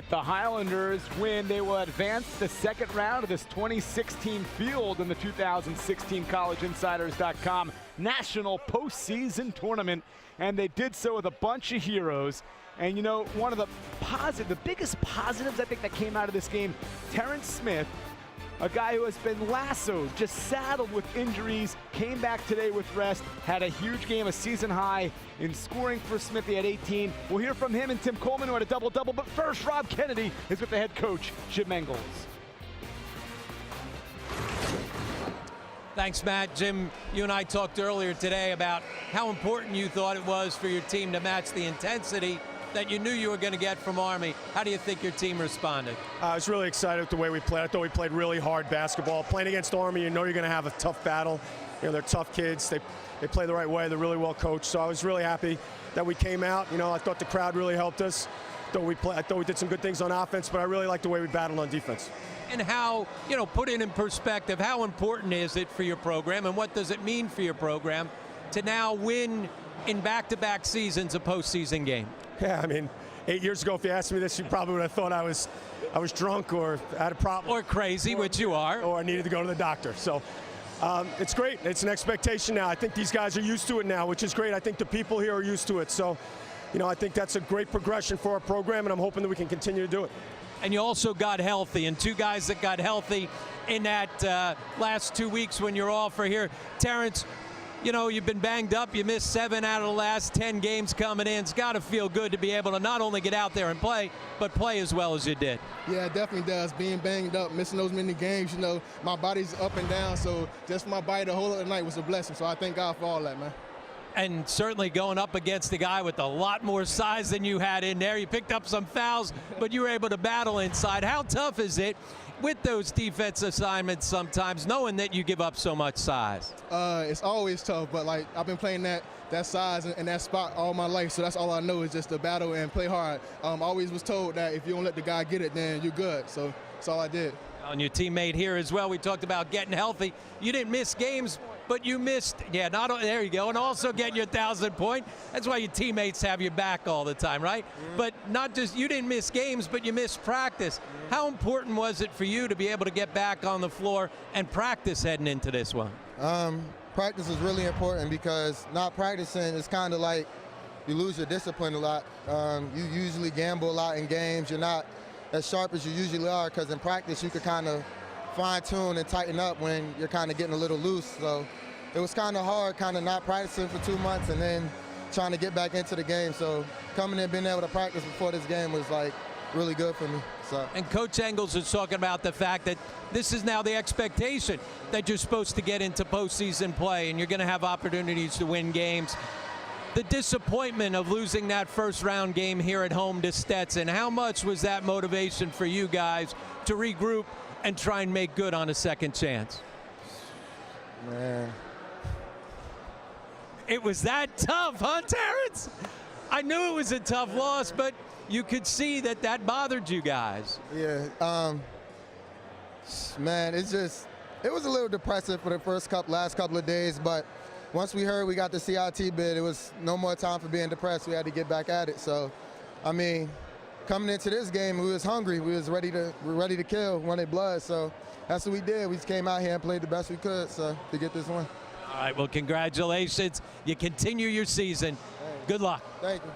With the Highlanders win, they will advance to the second round of this 2016 field in the 2016 CollegeInsiders.com National Postseason Tournament. And they did so with a bunch of heroes. And you know, one of the biggest positives I think that came out of this game, Terrence Smith, a guy who has been lassoed, just saddled with injuries, came back today with rest, had a huge game, a season high in scoring for Smith. He had 18. We'll hear from him and Tim Coleman, who had a double-double. But first, Rob Kennedy is with the head coach, Jim Engles. Thanks, Matt. Jim, you and I talked earlier today about how important you thought it was for your team to match the intensity that you knew you were going to get from Army. How do you think your team responded? I was really excited with the way we played. I thought we played really hard basketball. Playing against Army, you know you're going to have a tough battle. You know, they're tough kids. They play the right way. They're really well coached. So I was really happy that we came out. You know, I thought the crowd really helped us. I thought we did some good things on offense, but I really liked the way we battled on defense. And how, you know, put it in perspective, how important is it for your program, and what does it mean for your program to now win in back-to-back seasons a postseason game? Yeah, I mean, 8 years ago, if you asked me this, you probably would have thought I was drunk or had a problem. Or crazy, which you are. Or I needed to go to the doctor. So it's great. It's an expectation now. I think these guys are used to it now, which is great. I think the people here are used to it. So, you know, I think that's a great progression for our program, and I'm hoping that we can continue to do it. And you also got healthy, and two guys that got healthy in that last 2 weeks when you're off are here. Terrence, you know, you've been banged up. You missed 7 out of the last 10 games coming in. It's got to feel good to be able to not only get out there and play, but play as well as you did. Yeah, it definitely does. Being banged up, missing those many games, you know, my body's up and down. So just for my body to hold up the night was a blessing. So I thank God for all that, man. And certainly going up against a guy with a lot more size than you had in there. You picked up some fouls, but you were able to battle inside. How tough is it with those defense assignments sometimes, knowing that you give up so much size? It's always tough, but like I've been playing that size and that spot all my life, so that's all I know is just to battle and play hard. I always was told that if you don't let the guy get it, then you're good. So that's all I did. And your teammate here as well, we talked about getting healthy. You didn't miss games, but you missed, there you go, and also getting your 1,000-point. That's why your teammates have your back all the time, right? But not just, you didn't miss games, but you missed practice. How important was it for you to be able to get back on the floor and practice heading into this one? Practice is really important because not practicing is kind of like you lose your discipline a lot. You usually gamble a lot in games. You're not as sharp as you usually are because in practice you could kind of fine-tune and tighten up when you're kind of getting a little loose. So it was kind of hard kind of not practicing for 2 months and then trying to get back into the game. So coming in, being able to practice before this game was like really good for me. So. And Coach Engles is talking about the fact that this is now the expectation that you're supposed to get into postseason play and you're going to have opportunities to win games. The disappointment of losing that first round game here at home to Stetson, how much was that motivation for you guys to regroup and try and make good on a second chance? Man. It was that tough, huh, Terrence? I knew it was a tough loss, but you could see that that bothered you guys. Yeah, man, it was a little depressive for the last couple of days, but once we heard we got the CIT bid, it was no more time for being depressed. We had to get back at it. So, I mean, coming into this game, we was hungry. We was ready to kill, wanted blood. So that's what we did. We just came out here and played the best we could to get this win. All right, well, congratulations. You continue your season. Good luck. Thank you.